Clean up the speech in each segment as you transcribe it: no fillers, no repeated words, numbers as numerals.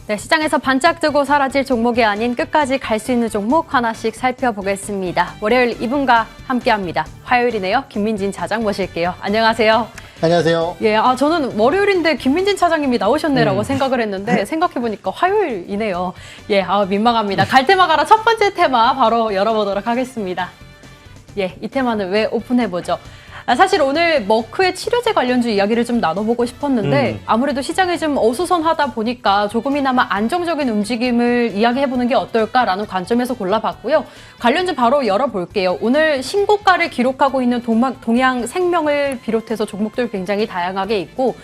네, 시장에서 반짝 뜨고 사라질 종목이 아닌 끝까지 갈 수 있는 종목 하나씩 살펴보겠습니다. 월요일 이분과 함께합니다. 화요일이네요. 김민진 차장 모실게요. 안녕하세요. 안녕하세요. 예, 저는 월요일인데 김민진 차장님이 나오셨네라고 생각을 했는데 생각해보니까 화요일이네요. 예, 민망합니다. 갈 테마 가라 첫 번째 테마 바로 열어보도록 하겠습니다. 예, 이 테마는 왜 오픈해보죠? 사실 오늘 머크의 치료제 관련주 이야기를 좀 나눠보고 싶었는데 아무래도 시장이 좀 어수선하다 보니까 조금이나마 안정적인 움직임을 이야기해보는 게 어떨까라는 관점에서 골라봤고요. 관련주 바로 열어볼게요. 오늘 신고가를 기록하고 있는 동양생명을 비롯해서 종목들 굉장히 다양하게 있고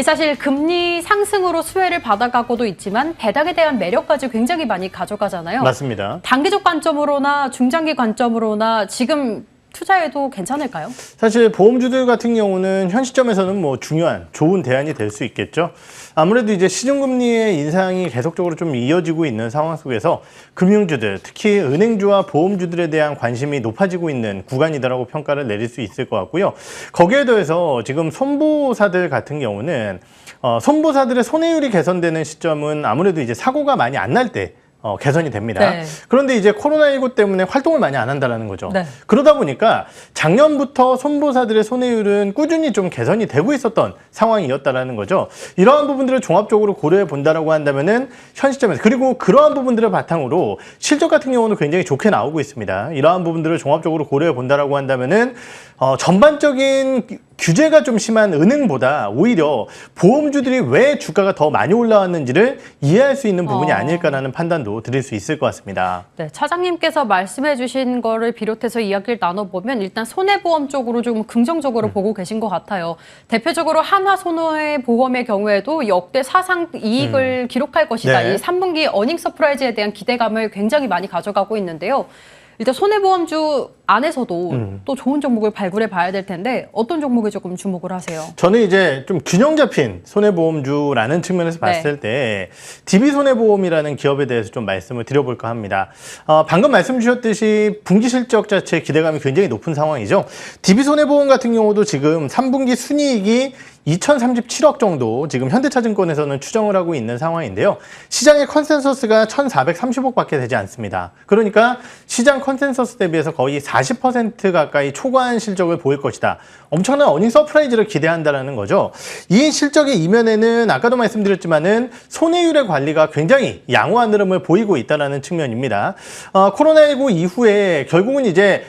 사실 금리 상승으로 수혜를 받아가고도 있지만 배당에 대한 매력까지 굉장히 많이 가져가잖아요. 맞습니다. 단기적 관점으로나 중장기 관점으로나 지금 투자해도 괜찮을까요? 사실 보험주들 같은 경우는 현 시점에서는 뭐 중요한 좋은 대안이 될 수 있겠죠. 아무래도 이제 시중금리의 인상이 계속적으로 좀 이어지고 있는 상황 속에서 금융주들, 특히 은행주와 보험주들에 대한 관심이 높아지고 있는 구간이다라고 평가를 내릴 수 있을 것 같고요. 거기에 더해서 지금 손보사들 같은 경우는 손보사들의 손해율이 개선되는 시점은 아무래도 이제 사고가 많이 안 날 때 개선이 됩니다. 네. 그런데 이제 코로나19 때문에 활동을 많이 안 한다는 거죠. 네. 그러다 보니까 작년부터 손보사들의 손해율은 꾸준히 좀 개선이 되고 있었던 상황이었다는 거죠. 이러한 부분들을 종합적으로 고려해 본다라고 한다면은 현 시점에서 그리고 그러한 부분들을 바탕으로 실적 같은 경우는 굉장히 좋게 나오고 있습니다. 이러한 부분들을 종합적으로 고려해 본다라고 한다면은 전반적인 규제가 좀 심한 은행보다 오히려 보험주들이 왜 주가가 더 많이 올라왔는지를 이해할 수 있는 부분이 아닐까라는 판단도 드릴 수 있을 것 같습니다. 네, 차장님께서 말씀해 주신 거를 비롯해서 이야기를 나눠보면 일단 손해보험 쪽으로 좀 긍정적으로 보고 계신 것 같아요. 대표적으로 한화손해보험의 경우에도 역대 사상 이익을 기록할 것이다. 네. 이 3분기 어닝 서프라이즈에 대한 기대감을 굉장히 많이 가져가고 있는데요. 일단 손해보험주 안에서도 또 좋은 종목을 발굴해 봐야 될 텐데 어떤 종목에 조금 주목을 하세요? 저는 이제 좀 균형 잡힌 손해보험주라는 측면에서 봤을 때 DB손해보험이라는 기업에 대해서 좀 말씀을 드려볼까 합니다. 방금 말씀 주셨듯이 분기 실적 자체 기대감이 굉장히 높은 상황이죠. DB손해보험 같은 경우도 지금 3분기 순이익이 2,037억 정도 지금 현대차증권에서는 추정을 하고 있는 상황인데요. 시장의 컨센서스가 1,430억밖에 되지 않습니다. 그러니까 시장 컨센서스 대비해서 거의 40% 가까이 초과한 실적을 보일 것이다. 엄청난 어닝 서프라이즈를 기대한다는 거죠. 이 실적의 이면에는 아까도 말씀드렸지만은 손해율의 관리가 굉장히 양호한 흐름을 보이고 있다는 측면입니다. 코로나19 이후에 결국은 이제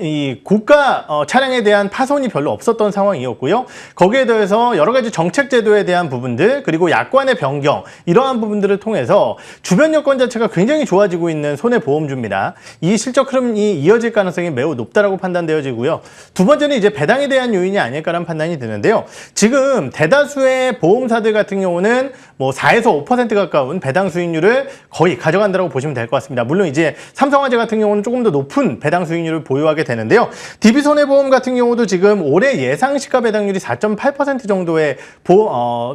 이 고가 차량에 대한 파손이 별로 없었던 상황이었고요. 거기에 더해서 여러 가지 정책 제도에 대한 부분들 그리고 약관의 변경 이러한 부분들을 통해서 주변 여건 자체가 굉장히 좋아지고 있는 손해보험주입니다. 이 실적 흐름이 이어질 가능성이 매우 높다라고 판단되어지고요. 두 번째는 이제 배당에 대한 요인이 아닐까라는 판단이 드는데요. 지금 대다수의 보험사들 같은 경우는 뭐 4에서 5% 가까운 배당 수익률을 거의 가져간다고 보시면 될 것 같습니다. 물론 이제 삼성화재 같은 경우는 조금 더 높은 배당 수익률을 보유하게 되는데요. DB손해보험 같은 경우도 지금 올해 예상 시가 배당률이 4.8% 정도의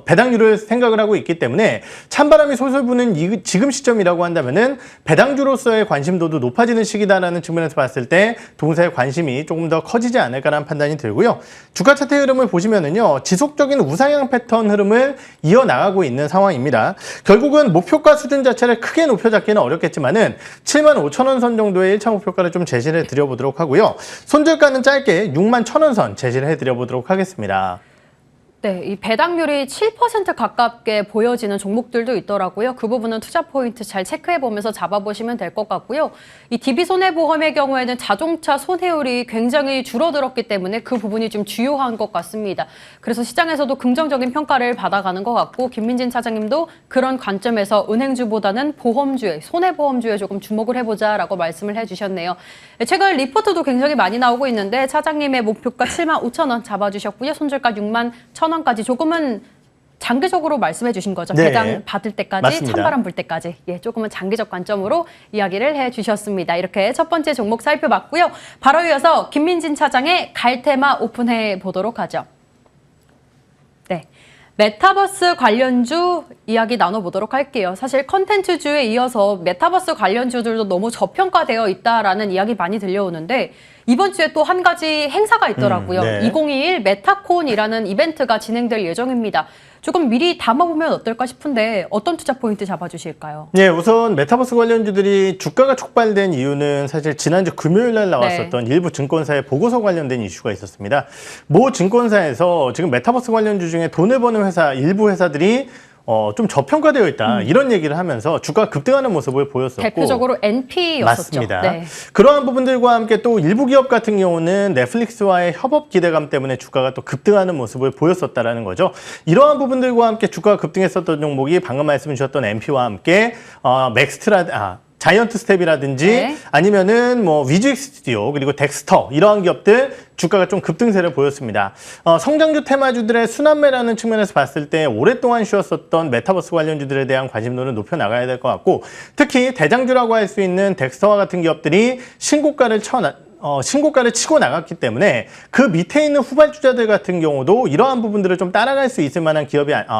배당률을 생각을 하고 있기 때문에 찬바람이 솔솔 부는 지금 시점이라고 한다면은 배당주로서의 관심도도 높아지는 시기다라는 측면에서 봤을 때 동사의 관심이 조금 더 커지지 않을까라는 판단이 들고요. 주가 차트 흐름을 보시면은요. 지속적인 우상향 패턴 흐름을 이어나가고 있는 상황입니다. 결국은 목표가 수준 자체를 크게 높여잡기는 어렵겠지만은 75,000원 선 정도의 1차 목표가를 좀 제시를 해드려보도록 하고요. 손절가는 짧게 61,000원 선 제시를 해드려보도록 하겠습니다. 네, 이 배당률이 7% 가깝게 보여지는 종목들도 있더라고요. 그 부분은 투자 포인트 잘 체크해보면서 잡아보시면 될 것 같고요. 이 DB손해보험의 경우에는 자동차 손해율이 굉장히 줄어들었기 때문에 그 부분이 좀 주요한 것 같습니다. 그래서 시장에서도 긍정적인 평가를 받아가는 것 같고 김민진 차장님도 그런 관점에서 은행주보다는 보험주에, 손해보험주에 조금 주목을 해보자라고 말씀을 해주셨네요. 최근 리포트도 굉장히 많이 나오고 있는데 차장님의 목표가 75,000원 잡아주셨고요. 손절가 61,000원 까지 조금은 장기적으로 말씀해 주신 거죠. 네. 배당 받을 때까지, 맞습니다. 찬바람 불 때까지. 예, 조금은 장기적 관점으로 이야기를 해 주셨습니다. 이렇게 첫 번째 종목 살펴봤고요. 바로 이어서 김민진 차장의 갈테마 오픈해 보도록 하죠. 네. 메타버스 관련주 이야기 나눠보도록 할게요. 사실 컨텐츠주에 이어서 메타버스 관련주들도 너무 저평가되어 있다라는 이야기 많이 들려오는데 이번 주에 또 한 가지 행사가 있더라고요. 네. 2021 메타콘이라는 이벤트가 진행될 예정입니다. 조금 미리 담아보면 어떨까 싶은데 어떤 투자 포인트 잡아주실까요? 네, 우선 메타버스 관련주들이 주가가 촉발된 이유는 사실 지난주 금요일 날 나왔었던 일부 증권사의 보고서 관련된 이슈가 있었습니다. 모 증권사에서 지금 메타버스 관련주 중에 돈을 버는 회사, 일부 회사들이 좀 저평가되어 있다 이런 얘기를 하면서 주가가 급등하는 모습을 보였었고 대표적으로 NP였었죠. 맞습니다. 네. 그러한 부분들과 함께 또 일부 기업 같은 경우는 넷플릭스와의 협업 기대감 때문에 주가가 또 급등하는 모습을 보였었다라는 거죠. 이러한 부분들과 함께 주가가 급등했었던 종목이 방금 말씀 주셨던 NP와 함께 자이언트 스텝이라든지 네. 아니면은 뭐 위즈익 스튜디오 그리고 덱스터 이러한 기업들 주가가 좀 급등세를 보였습니다. 성장주 테마주들의 순환매라는 측면에서 봤을 때 오랫동안 쉬었었던 메타버스 관련주들에 대한 관심도는 높여 나가야 될 것 같고 특히 대장주라고 할 수 있는 덱스터와 같은 기업들이 신고가를 치고 나갔기 때문에 그 밑에 있는 후발주자들 같은 경우도 이러한 부분들을 좀 따라갈 수 있을 만한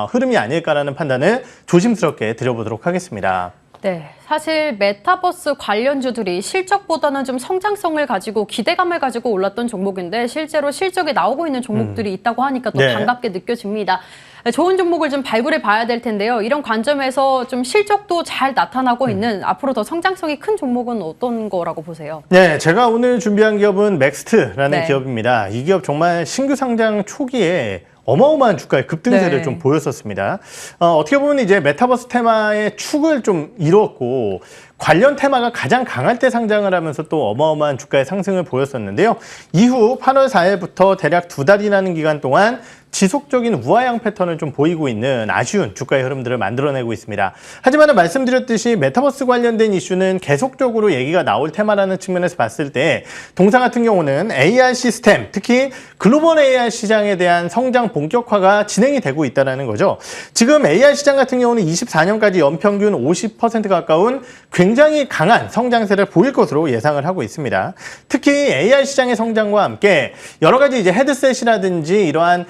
흐름이 아닐까라는 판단을 조심스럽게 드려보도록 하겠습니다. 네, 사실 메타버스 관련주들이 실적보다는 좀 성장성을 가지고 기대감을 가지고 올랐던 종목인데 실제로 실적이 나오고 있는 종목들이 있다고 하니까 또 네. 반갑게 느껴집니다. 좋은 종목을 좀 발굴해 봐야 될 텐데요. 이런 관점에서 좀 실적도 잘 나타나고 있는 앞으로 더 성장성이 큰 종목은 어떤 거라고 보세요? 네, 제가 오늘 준비한 기업은 맥스트라는 네. 기업입니다. 이 기업 정말 신규 상장 초기에 어마어마한 주가의 급등세를 네. 좀 보였었습니다. 어떻게 보면 이제 메타버스 테마의 축을 좀 이뤘고 관련 테마가 가장 강할 때 상장을 하면서 또 어마어마한 주가의 상승을 보였었는데요. 이후 8월 4일부터 대략 2달이라는 기간 동안 지속적인 우하향 패턴을 좀 보이고 있는 아쉬운 주가의 흐름들을 만들어내고 있습니다. 하지만 말씀드렸듯이 메타버스 관련된 이슈는 계속적으로 얘기가 나올 테마라는 측면에서 봤을 때 동사 같은 경우는 AR 시스템, 특히 글로벌 AR 시장에 대한 성장 본격화가 진행이 되고 있다는 거죠. 지금 AR 시장 같은 경우는 24년까지 연평균 50% 가까운 굉장히 강한 성장세를 보일 것으로 예상을 하고 있습니다. 특히 AR 시장의 성장과 함께 여러 가지 이제 헤드셋이라든지 이러한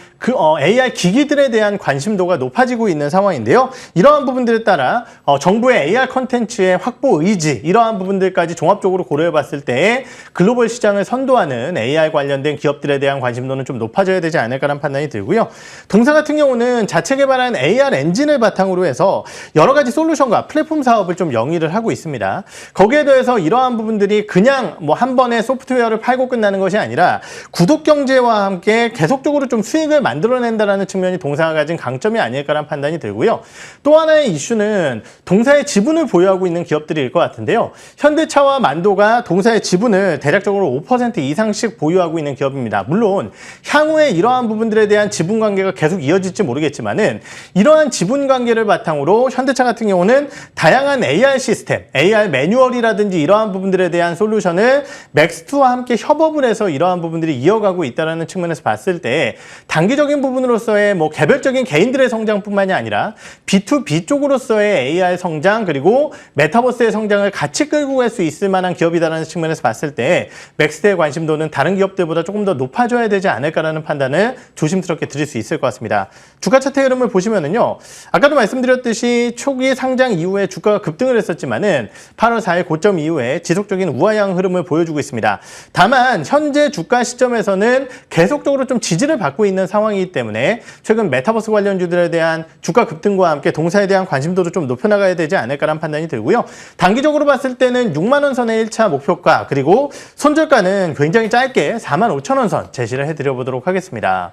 AR 기기들에 대한 관심도가 높아지고 있는 상황인데요. 이러한 부분들에 따라 정부의 AR 컨텐츠의 확보 의지, 이러한 부분들까지 종합적으로 고려해 봤을 때 글로벌 시장을 선도하는 AR 관련된 기업들에 대한 관심도는 좀 높아져야 되지 않을까라는 판단이 들고요. 동사 같은 경우는 자체 개발한 AR 엔진을 바탕으로 해서 여러 가지 솔루션과 플랫폼 사업을 좀 영위를 하고 있습니다. 거기에 대해서 이러한 부분들이 그냥 뭐 한 번에 소프트웨어를 팔고 끝나는 것이 아니라 구독 경제와 함께 계속적으로 좀 수익을 만들어낸다라는 측면이 동사가 가진 강점이 아닐까라는 판단이 들고요. 또 하나의 이슈는 동사의 지분을 보유하고 있는 기업들일 것 같은데요. 현대차와 만도가 동사의 지분을 대략적으로 5% 이상씩 보유하고 있는 기업입니다. 물론 향후에 이러한 부분들에 대한 지분 관계가 계속 이어질지 모르겠지만은 이러한 지분 관계를 바탕으로 현대차 같은 경우는 다양한 AR 시스템, AR 매뉴얼이라든지 이러한 부분들에 대한 솔루션을 맥스트와 함께 협업을 해서 이러한 부분들이 이어가고 있다는 측면에서 봤을 때 단기적인 부분으로서의 뭐 개별적인 개인들의 성장뿐만이 아니라 B2B 쪽으로서의 AR 성장 그리고 메타버스의 성장을 같이 끌고 갈 수 있을 만한 기업이다라는 측면에서 봤을 때 맥스트의 관심도는 다른 기업들보다 조금 더 높아져야 되지 않을까라는 판단을 조심스럽게 드릴 수 있을 것 같습니다. 주가 차트 흐름을 보시면은요. 아까도 말씀드렸듯이 초기 상장 이후에 주가가 급등을 했었지만은 8월 4일 고점 이후에 지속적인 우하향 흐름을 보여주고 있습니다. 다만 현재 주가 시점에서는 계속적으로 좀 지지를 받고 있는 상황이기 때문에 최근 메타버스 관련주들에 대한 주가 급등과 함께 동사에 대한 관심도도 좀 높여나가야 되지 않을까라는 판단이 들고요. 단기적으로 봤을 때는 6만 원 선의 1차 목표가 그리고 손절가는 굉장히 짧게 45,000원 선 제시를 해드려보도록 하겠습니다.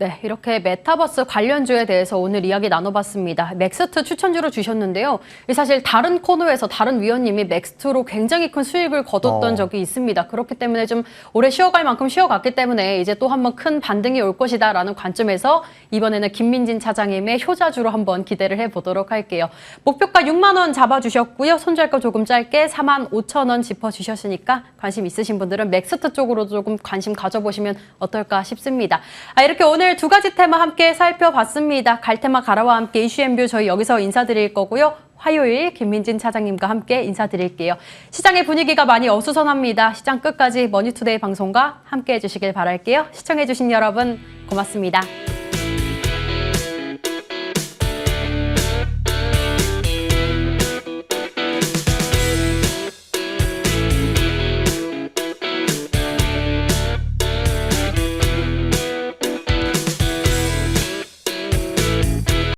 네, 이렇게 메타버스 관련주에 대해서 오늘 이야기 나눠봤습니다. 맥스트 추천주로 주셨는데요. 사실 다른 코너에서 다른 위원님이 맥스트로 굉장히 큰 수익을 거뒀던 적이 있습니다. 그렇기 때문에 좀 오래 쉬어갈 만큼 쉬어갔기 때문에 이제 또 한번 큰 반등이 올 것이다 라는 관점에서 이번에는 김민진 차장님의 효자주로 한번 기대를 해보도록 할게요. 목표가 6만 원 잡아주셨고요. 손절가 조금 짧게 45,000원 짚어주셨으니까 관심 있으신 분들은 맥스트 쪽으로 조금 관심 가져보시면 어떨까 싶습니다. 이렇게 오늘 두 가지 테마 함께 살펴봤습니다. 갈테마 가라와 함께 이슈앤뷰 저희 여기서 인사드릴 거고요. 화요일 김민진 차장님과 함께 인사드릴게요. 시장의 분위기가 많이 어수선합니다. 시장 끝까지 머니투데이 방송과 함께 해주시길 바랄게요. 시청해주신 여러분 고맙습니다.